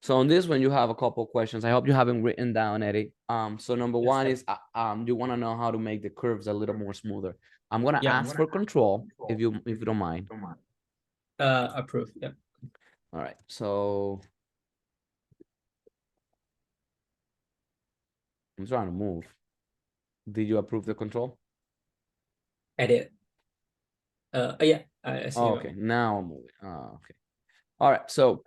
So on this one, you have a couple of questions. I hope you haven't written down, Eddie. So number Yes, one sir. is you want to know how to make the curves a little more smoother. I'm gonna Yeah. ask for control if you don't mind. Approve. Yeah. All right. So I'm trying to move. Did you approve the control? Edit. Yeah. I see Oh, you. okay. Now I'm moving. Oh, okay. All right. So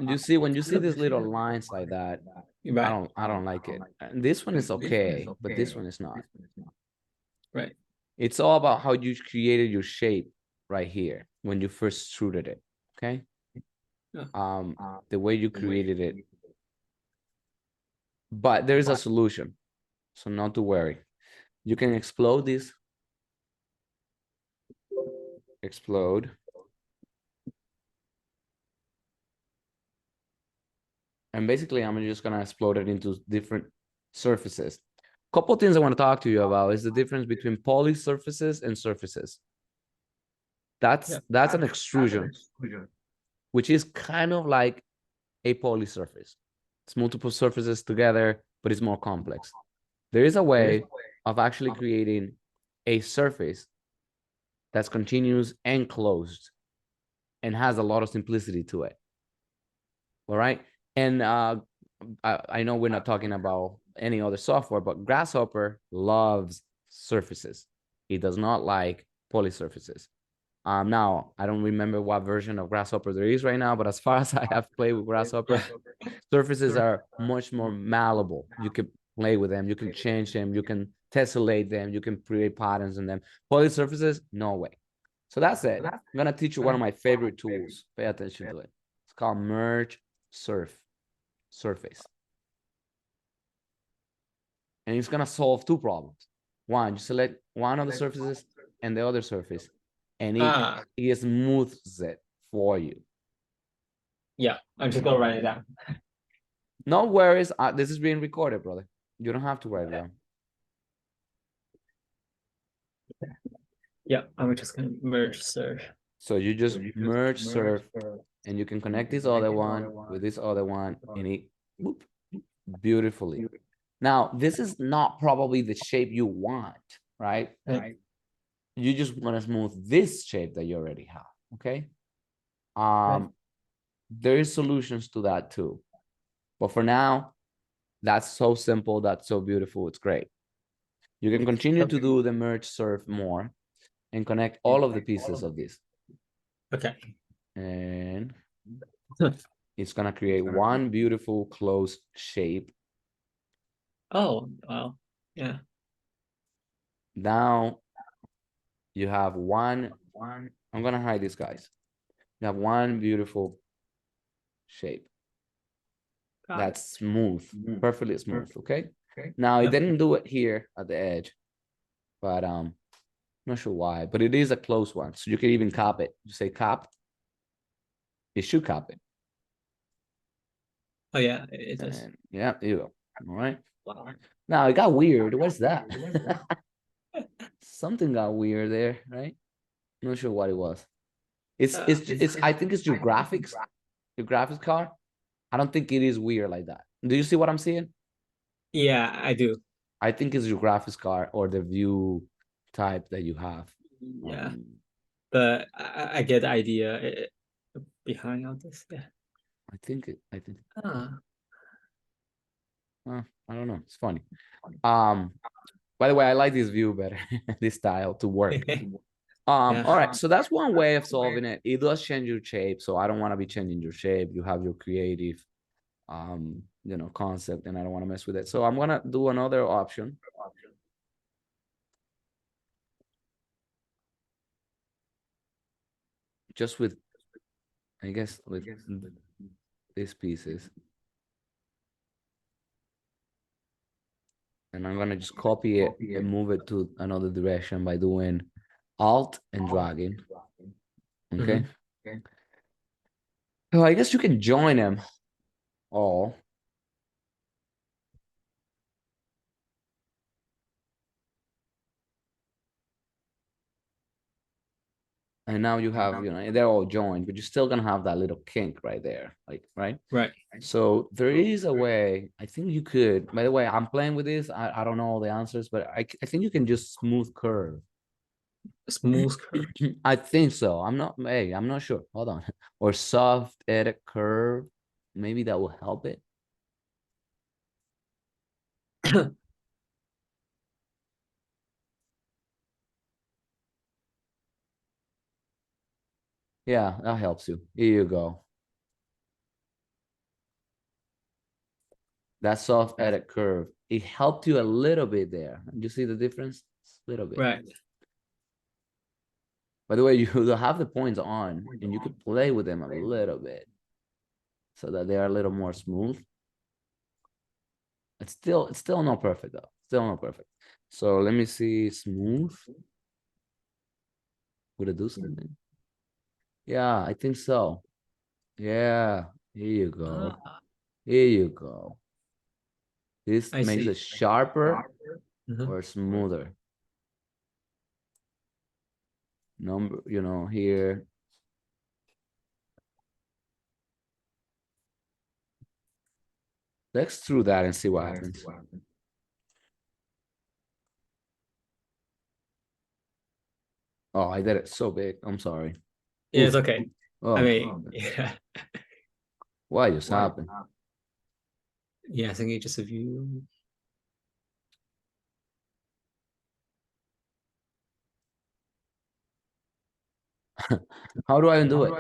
you see when you see these little lines like that, Right. I don't like it. And this one is okay, but this one is not. Right. It's all about how you created your shape right here when you first extruded it. Okay. Yeah. The way you created it. But there is a solution. So not to worry. You can explode this. Explode. And basically, I'm just gonna explode it into different surfaces. Couple things I want to talk to you about is the difference between poly surfaces and surfaces. Yeah. That's an extrusion, which is kind of like a poly surface. It's multiple surfaces together, but it's more complex. There is a way of actually creating a surface that's continuous and closed and has a lot of simplicity to it. All right. And I know we're not talking about any other software, but Grasshopper loves surfaces. It does not like poly surfaces. Now I don't remember what version of Grasshopper there is right now, but as far as I have played with Grasshopper, surfaces are much more malleable. You can play with them, you can change them, you can tessellate them, you can create patterns in them. Poly surfaces, no way. So that's it. I'm gonna teach you one of my favorite tools. Pay attention to it. It's called merge surface. And it's gonna solve two problems. One, you select one of the surfaces and the other surface, and it smooths it for you. Yeah. I'm just gonna write it down. No worries. This is being recorded, brother. You don't have to write it down. Yeah. I'm just gonna merge, sir. So you just merge surf, and you can connect this other one with this other one, and it whoop, beautifully. Now, this is not probably the shape you want, right? Right. You just want to smooth this shape that you already have, okay? Right. There is solutions to that too. But for now, that's so simple, that's so beautiful, it's great. You can continue to do the merge surf more and connect all of the pieces of this. Okay. And it's gonna create one beautiful closed shape. Oh, wow. Yeah. Now you have one, I'm gonna hide these guys. You have one beautiful shape that's smooth, perfectly smooth, okay? Now it didn't do it here at the edge, but I'm not sure why, but it is a close one. So you can even cop it. You say cop, it should cop it. Oh yeah, it does. And yeah, you go. All right. Now it got weird. What's that? Something got weird there, right? Not sure what it was. It's I think it's your graphics card. I don't think it is weird like that. Do you see what I'm seeing? Yeah, I do. I think it's your graphics card or the view type that you have. Yeah, Um, but I get the idea behind all this. Yeah. I think Ah. I don't know. It's funny. Um, by the way, I like this view better, this style to work. Yeah. All right, so that's one way of solving it. It does change your shape, so I don't want to be changing your shape. You have your creative concept, and I don't want to mess with it. So I'm gonna do another option. Just with, I guess, with these pieces. And I'm gonna just copy it and move it to another direction by doing Alt and dragging. Okay. So I guess you can join them all. And now you have, they're all joined, but you're still gonna have that little kink right there, like, right? Right. So there is a way, I think you could, by the way, I'm playing with this. I don't know all the answers, but I think you can just smooth curve. Smooth curve. I think so. I'm not sure. Hold on. Or soft edit curve. Maybe that will help it. Yeah, that helps you. Here you go. That soft edit curve. It helped you a little bit there. You see the difference? A little bit. Right. By the way, you have the points on, and you could play with them a little bit so that they are a little more smooth. It's still not perfect though. Still not perfect. So let me see. Smooth. Would it do something? Yeah, I think so. Yeah, here you go. Here you go. This I makes see. it sharper Mhm. or smoother. Number, here. Let's through that and see what happens. Oh, I did it so big. I'm sorry. Yeah, it's Oof. okay. I Oh, mean, yeah, why just happened? yeah. I think it's just a view. How do I undo it?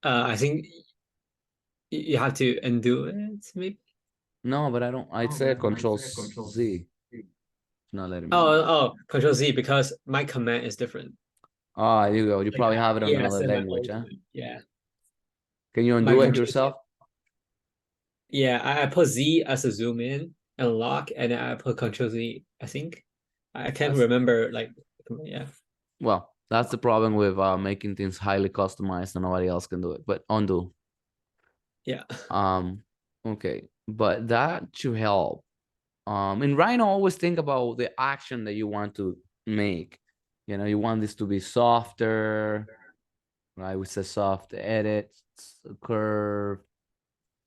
I think you have to undo it, maybe. No, but I don't. I said Control Z. It's not letting me Oh, undo. Control Z because my command is different. Ah, there you go. You Like, probably have it on yeah, another so my language, old huh? one. Yeah, Can you my undo it Control Z. yourself? Yeah, I put Z as a zoom in and lock, and then I put Control Z. I think I can't That's remember. Like, yeah, well, that's the problem with making things highly customized and nobody else can do it. But undo. yeah, Um, okay, but that should help. In Rhino, always think about the action that you want to make. You want this to be softer, right? We said soft edit, curve,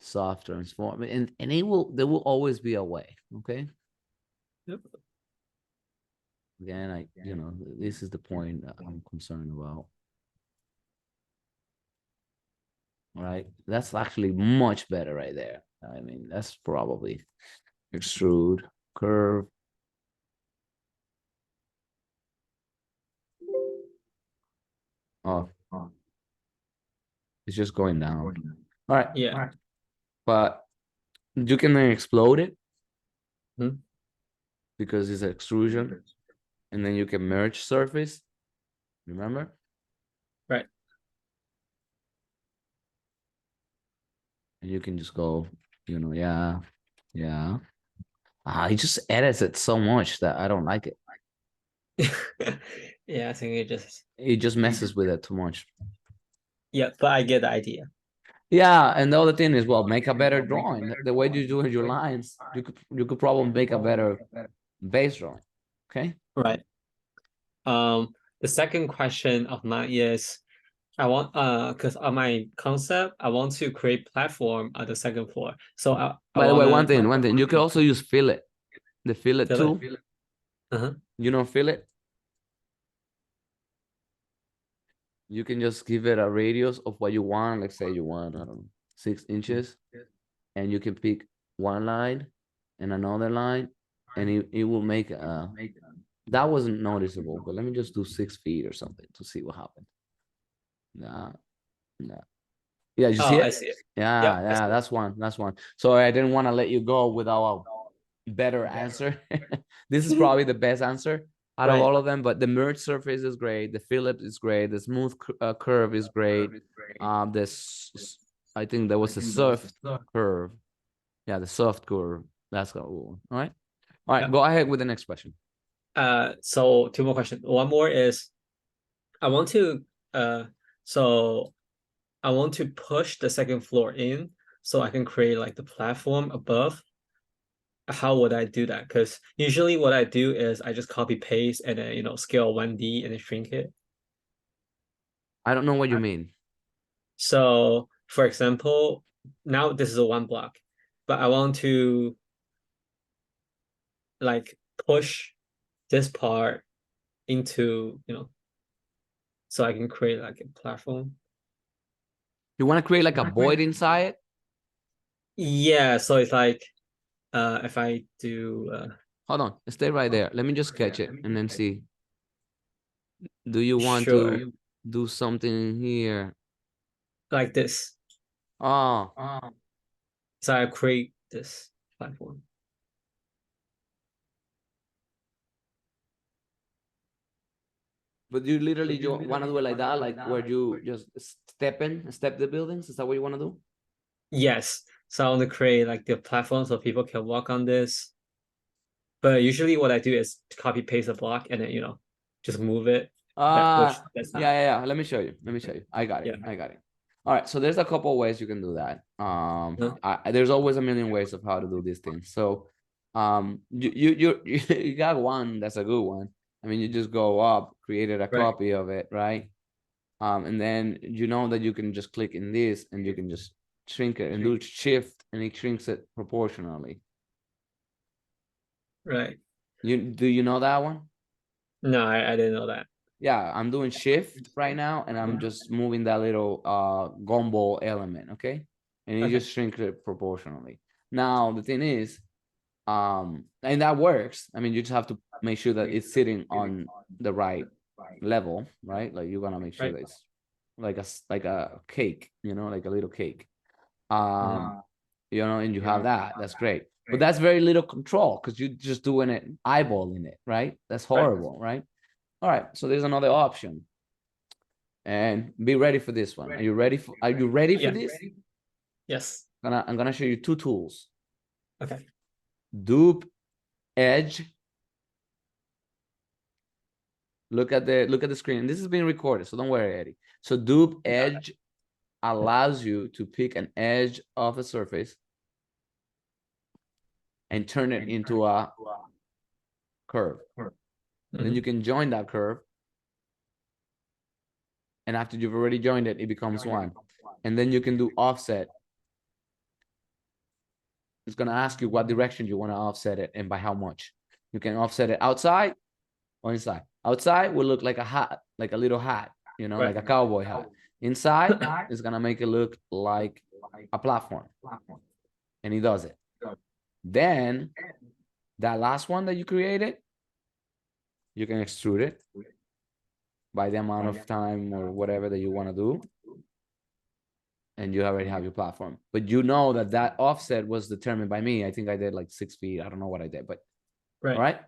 soft transform, and there will always be a way. Okay. yep. Again, this is the point that I'm concerned about. Right? That's actually much better right there. I mean, that's probably extrude, curve. Oh, it's just going down. All right. Yeah. But you can then explode it Mhm. because it's extrusion, and then you can merge surface. Remember? Right. And you can just go, yeah, yeah. It just edits it so much that I don't like it. Yeah, I think it just It just messes with it too much. yeah, but I get the idea. Yeah, and the other thing is, well, make a better drawing. The way you do your lines, you could probably make a better base drawing. Okay. Right. The second question of mine is I want because on my concept I want to create platform at the second floor. So I By the way, wanna one thing, you can also use fillet. The fillet fill it. tool, Uh-huh. fillet. You can just give it a radius of what you want. Like say you want, I don't know, 6 inches, and you can pick one line and another line, and it will make that wasn't noticeable, but let me just do 6 feet or something to see what happens. Nah, nah. Yeah, you Oh, see I it? see it. Yeah, Yep, I see yeah, it. that's one. That's one. So I didn't want to let you go without a better answer. This is probably the best answer out of Right. all of them, but the merge surface is great. The fillet is great. The smooth curve is great. This, I think there was a soft curve. Yeah, the soft curve. That's got one. All right. All right. Yep. Go ahead with the next question. So two more questions. One more is I want to uh so I want to push the second floor in so I can create like the platform above. How would I do that? Because usually what I do is I just copy paste and then scale 1D and then shrink it. I don't know what you mean. So, for example, now this is a one block, but I want to like push this part into, so I can create like a platform. You want to create like a void inside? Yeah, so it's like if I do Hold on, stay right there. Let me just sketch it and then see. Do you want sure, to do something here? like this. Oh, So I create this platform. but you literally want to do it like that, like where you just step the buildings? Is that what you want to do? Yes. So I want to create like the platform so people can walk on this. But usually what I do is copy paste a block and then just move it. That's not. Yeah. Let me show you. Let me show you. I got it. Yeah. I got it. All right. So there's a couple ways you can do that. Huh? There's always a million ways of how to do these things. So, you got one that's a good one. I mean, you just go up, created a Right. copy of it, right? And then you know that you can just click in this and you can just shrink it and do shift and it shrinks it proportionally. Right. Do you know that one? No, I didn't know that. Yeah, I'm doing shift right now and I'm just moving that little gumball element, okay? And you just shrink it proportionally. Now the thing is, and that works. I mean, you just have to make sure that it's sitting on the right level, right? Like you're gonna make sure that it's like a cake, like a little cake. And you have that. That's great. But that's very little control because you're just doing it, eyeballing it, right? That's horrible, right? All right, so there's another option. And be ready for this one. Are you ready for this? Yes. I'm gonna show you two tools. Okay. Dupe edge. Look at the screen. This is being recorded, so don't worry, Eddie. So dupe edge allows you to pick an edge of a surface and turn it into a curve. And then you can join that curve. And after you've already joined it, it becomes one. And then you can do offset. It's going to ask you what direction you want to offset it and by how much. You can offset it outside or inside. Outside will look like a hat, like a little hat, like a cowboy hat. Inside is going to make it look like a platform. And he does it. Then that last one that you created, you can extrude it by the amount of time or whatever that you want to do. And you already have your platform. But you know that offset was determined by me. I think I did like 6 feet. I don't know what I did, but all right.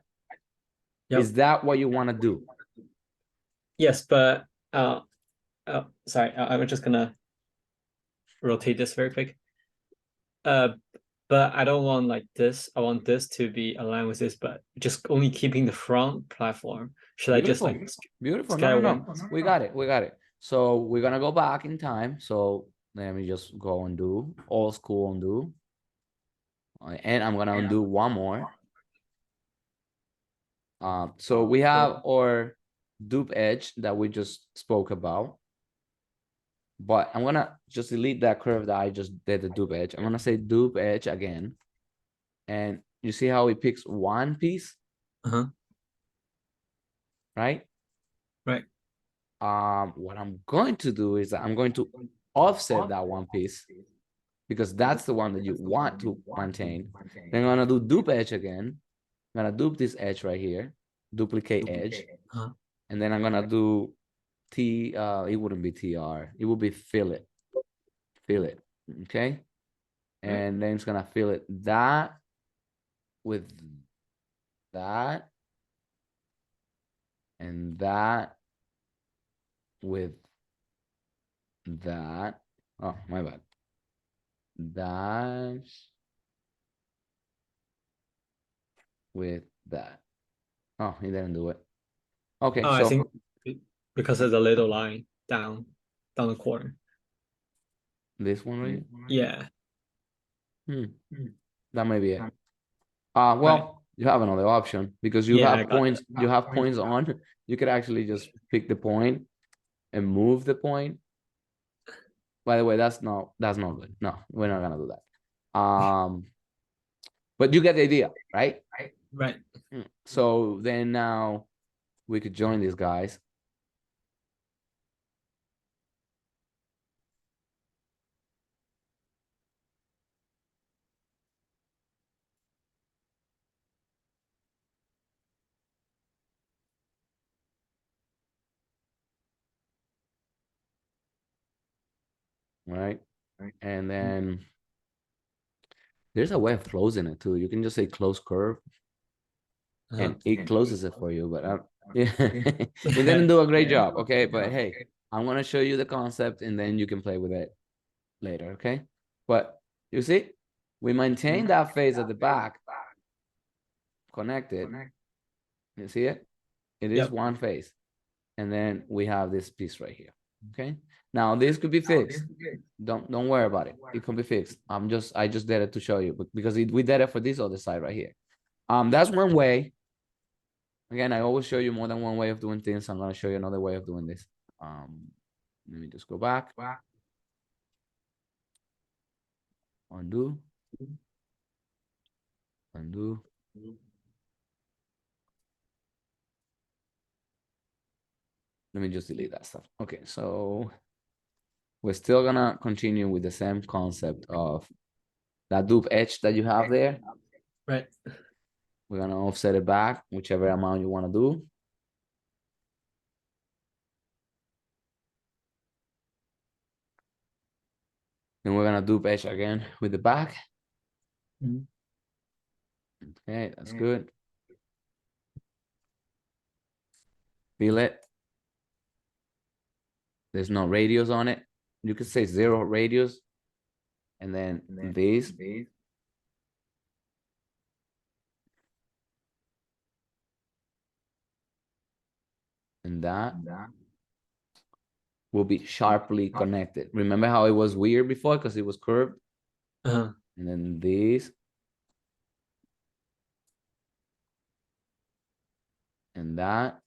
Yep. Is that what you want to do? Yes, but sorry, I'm just gonna rotate this very quick. But I don't want like this. I want this to be aligned with this, but just only keeping the front platform. Should I just like beautiful? No. We got it. So we're gonna go back in time. So let me just go and do old school undo. And I'm gonna undo one more. So we have our dupe edge that we just spoke about. But I'm gonna just delete that curve that I just did the dupe edge. I'm gonna say dupe edge again. And you see how it picks one piece? Right? Right. What I'm going to do is I'm going to offset that one piece because that's the one that you want to maintain. Then I'm gonna do dupe edge again. I'm gonna dupe this edge right here, duplicate edge, and then I'm gonna do it wouldn't be TR, it would be fillet, okay? And then it's gonna fillet that with that, and that with that. Oh, my bad. That with that. Oh, he didn't do it. Okay, so I think because there's a little line down the corner. This one, right? Yeah. That may be it. Well, you have another option because you have points. You have points on. You could actually just pick the point and move the point. By the way, that's not good. No, we're not gonna do that. But you get the idea, right? Right. So then now we could join these guys. Right? And then there's a way of closing it too. You can just say close curve and it closes it for you. But yeah, it didn't do a great job. Okay, but hey, I'm gonna show you the concept and then you can play with it later. Okay, but you see, we maintain that phase at the back connected. You see it? It is Yep. one phase, and then we have this piece right here. Okay, now this could be fixed. Don't worry about it. It can be fixed. I just did it to show you, but because we did it for this other side right here. That's one way. Again, I always show you more than one way of doing things. I'm gonna show you another way of doing this. Let me just go back. Undo. Undo. Let me just delete that stuff. Okay, so we're still gonna continue with the same concept of that dupe edge that you have there. Right. We're gonna offset it back, whichever amount you want to do. Then we're gonna dupe edge again with the back. Okay, that's good. Feel it. There's no radius on it. You could say 0 radius. And then these. And that will be sharply connected. Remember how it was weird before because it was curved? And then these. And that.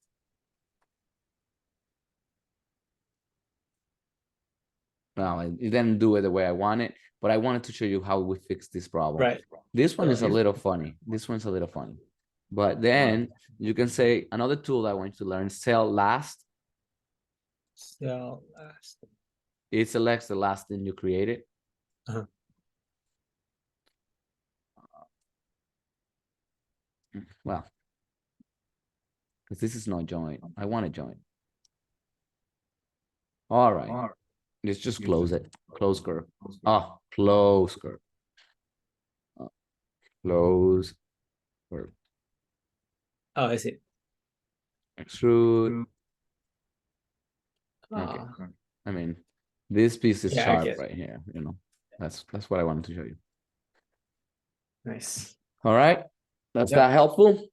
Well, it didn't do it the way I want it, but I wanted to show you how we fix this problem. Right. This one is a little funny. This one's a little funny. But then you can say another tool I want you to learn, cell last. Cell last. It selects the last thing you created. Well, because this is not join. I want to join. All right. Let's just close it. Close curve. Oh, close curve. Close curve. Oh, I see. Extrude. Okay. I mean, this piece is sharp right here. You know, that's what I wanted to show you. Nice. All right. That's that helpful?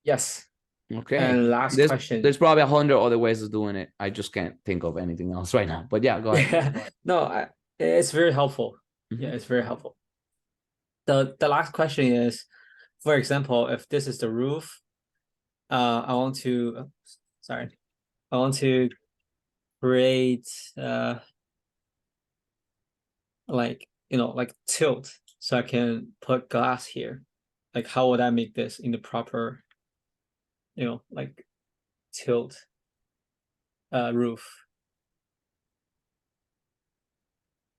Yes. Okay. And last question. There's probably 100 other ways of doing it. I just can't think of anything else right now. But yeah, go ahead. No, it's very helpful. Yeah, it's very helpful. The last question is, for example, if this is the roof, I want to create like tilt so I can put glass here. Like how would I make this in the proper like tilt roof?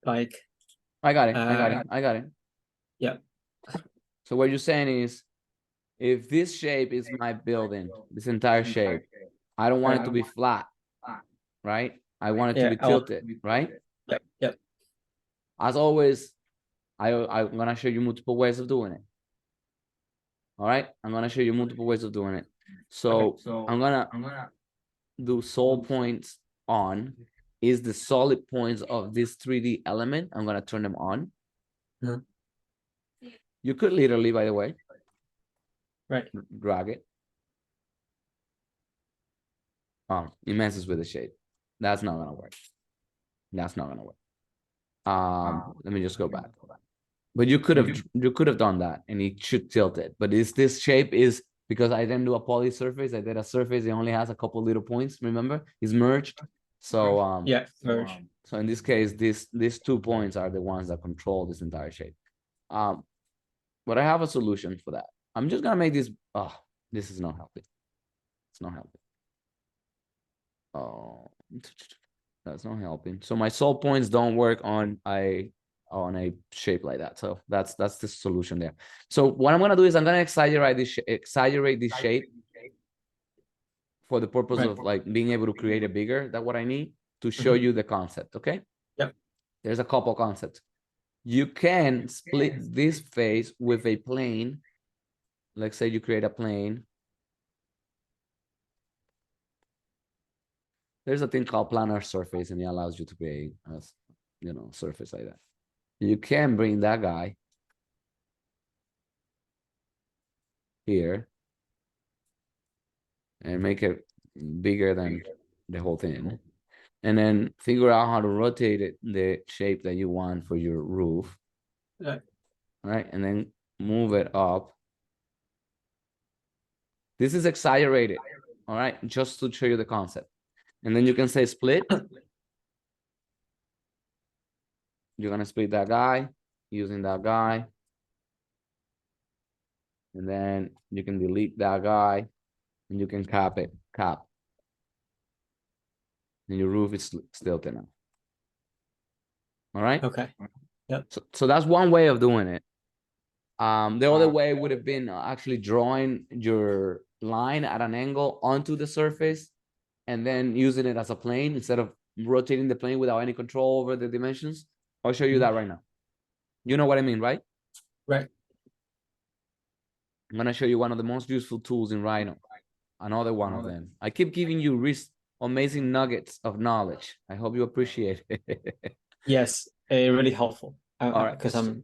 Like I got it. Yeah. So what you're saying is, if this shape is my building, this entire shape, I don't want it to be flat, right? I want it to be tilted, right? Yep. As always, I'm gonna show you multiple ways of doing it. All right, I'm gonna show you multiple ways of doing it. So I'm gonna do solid points on. Is the solid points of this 3D element? I'm gonna turn them on. You could literally, by the way, right, drag it. It messes with the shape. That's not gonna work. That's not gonna work. Let me just go back. But you could have done that, and it should tilt it. But this shape is because I didn't do a poly surface. I did a surface. It only has a couple little points. Remember, it's merged. So Yeah, merge. So in this case, these 2 points are the ones that control this entire shape. But I have a solution for that. I'm just gonna make this. Oh, this is not helping. It's not helping. Oh, that's not helping. So my solve points don't work on a shape like that. So that's the solution there. So what I'm gonna do is I'm gonna exaggerate this shape for the purpose Right. of like being able to create a bigger. That's what I need to show you the concept. Okay. Yep. There's a couple concepts. You can split this face with a plane. Let's say you create a plane. There's a thing called planar surface, and it allows you to create a, surface like that. You can bring that guy here and make it bigger than the whole thing. And then figure out how to rotate it, the shape that you want for your roof. Right. Right. And then move it up. This is exaggerated. All right. Just to show you the concept. And then you can say split. You're going to split that guy using that guy. And then you can delete that guy and you can cap it. And your roof is still thinner. All right. Okay. Yep. So that's one way of doing it. The other way would have been actually drawing your line at an angle onto the surface and then using it as a plane instead of rotating the plane without any control over the dimensions. I'll show you that right now. You know what I mean, right? Right. I'm going to show you one of the most useful tools in Rhino. Another one of them. I keep giving you amazing nuggets of knowledge. I hope you appreciate it. Yes, really helpful. All right. Because I'm.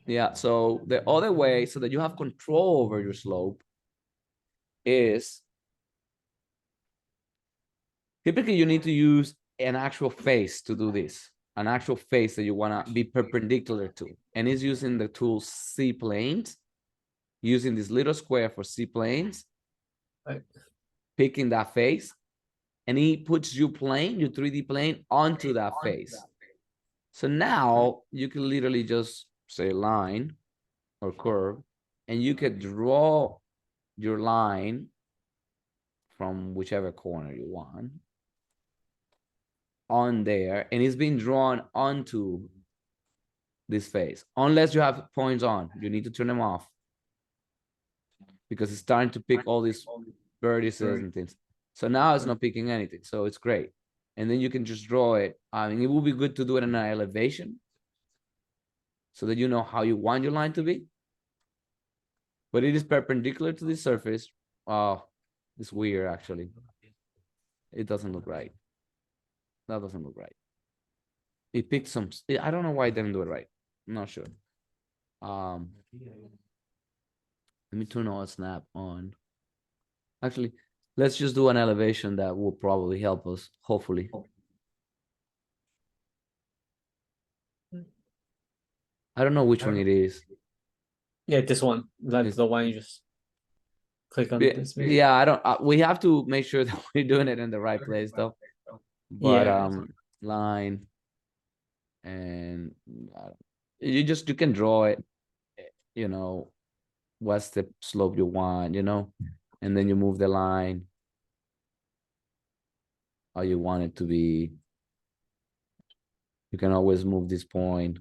Yeah, so the other way, so that you have control over your slope, is typically you need to use an actual face to do this, an actual face that you want to be perpendicular to. And it's using the tool C-planes, using this little square for C-planes, Right. picking that face, and he puts your 3D plane onto that face. So now you can literally just say line or curve, and you could draw your line from whichever corner you want on there, and it's being drawn onto this face. Unless you have points on, you need to turn them off because it's starting to pick all these vertices and things. So now it's not picking anything, so it's great. And then you can just draw it. I mean, it will be good to do it in an elevation so that you know how you want your line to be. But it is perpendicular to the surface. Oh, it's weird, actually. It doesn't look right. That doesn't look right. It picked some. I don't know why it didn't do it right. I'm not sure. Let me turn all snap on. Actually, let's just do an elevation that will probably help us, hopefully. I don't know which one it is. Yeah, this one. That's the one you just click on this. Maybe. Yeah, I don't. We have to make sure that we're doing it in the right place, though. But line, and you can draw it. You know, what's the slope you want? And then you move the line how you want it to be. You can always move this point,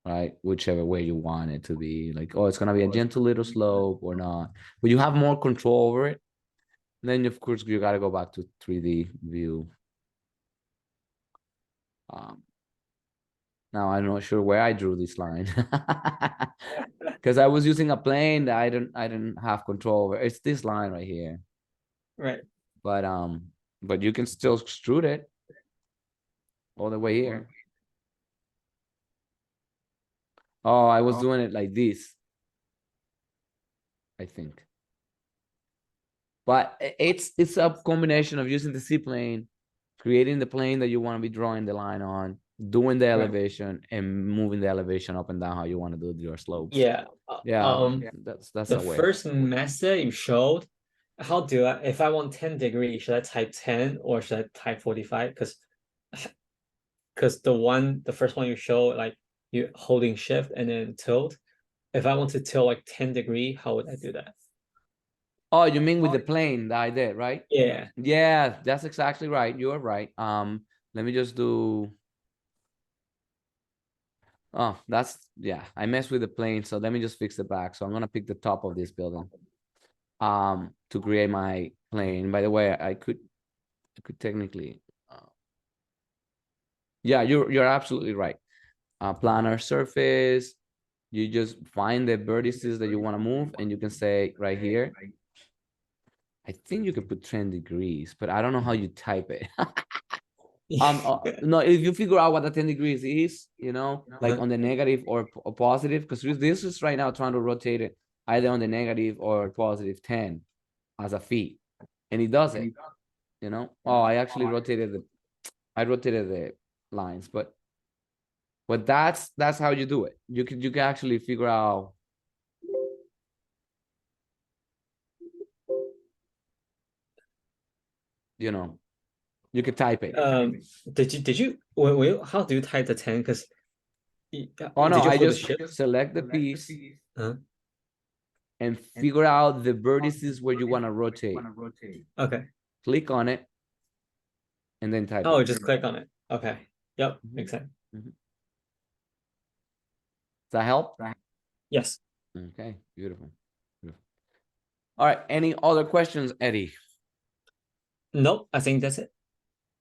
right? Whichever way you want it to be. Like, oh, it's gonna be a gentle little slope or not. But you have more control over it. And then of course you gotta go back to 3D view. Now I'm not sure where I drew this line because I was using a plane that I didn't have control over. It's this line right here. Right. But you can still extrude it all the way here. Oh, I was doing it like this, I think. But it's a combination of using the C-plane, creating the plane that you want to be drawing the line on, doing the elevation, and moving the elevation up and down how you want to do your slopes. Yeah. Yeah, that's the a way. first method you showed, how do I, if I want 10 degrees, should I type 10 or should I type 45? Because the first one you show, like you holding shift and then tilt. If I want to tilt like 10-degree, how would I do that? Oh, you mean with the plane that I did, right? Yeah. Yeah, that's exactly right. You are right. Let me just do. Oh, yeah. I messed with the plane, so let me just fix the back. So I'm gonna pick the top of this building, to create my plane. By the way, I could technically, yeah, you're absolutely right. Planar surface. You just find the vertices that you want to move, and you can say right here. I think you can put 10 degrees, but I don't know how you type it. No, if you figure out what the 10 degrees is, like on the negative or positive, because this is right now trying to rotate it either on the negative or positive 10 as a feet, and it does it. Oh, I actually rotated the lines, but that's how you do it. You can actually figure out. You could type it. Did you how do you type the 10? Because Oh no, did you I hold the just shift? select the piece Huh? and figure out the vertices where you want to rotate. Okay. Click on it and then type Oh, it. just click on it. Okay. Yep, makes sense. Does that help? Yes. Okay, beautiful. All right, any other questions, Eddie? Nope, I think that's it.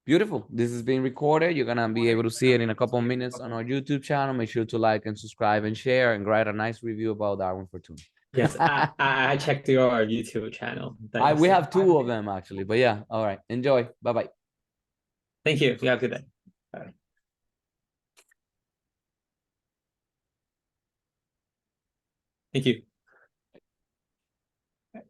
Beautiful. This is being recorded. You're gonna be able to see it in a couple of minutes on our YouTube channel. Make sure to like and subscribe and share and write a nice review about Darwin Fortune. Yes, I checked your YouTube channel. We have two of them actually, but yeah. All right. Enjoy. Bye-bye. Thank you. You have a good day. Bye. Thank you.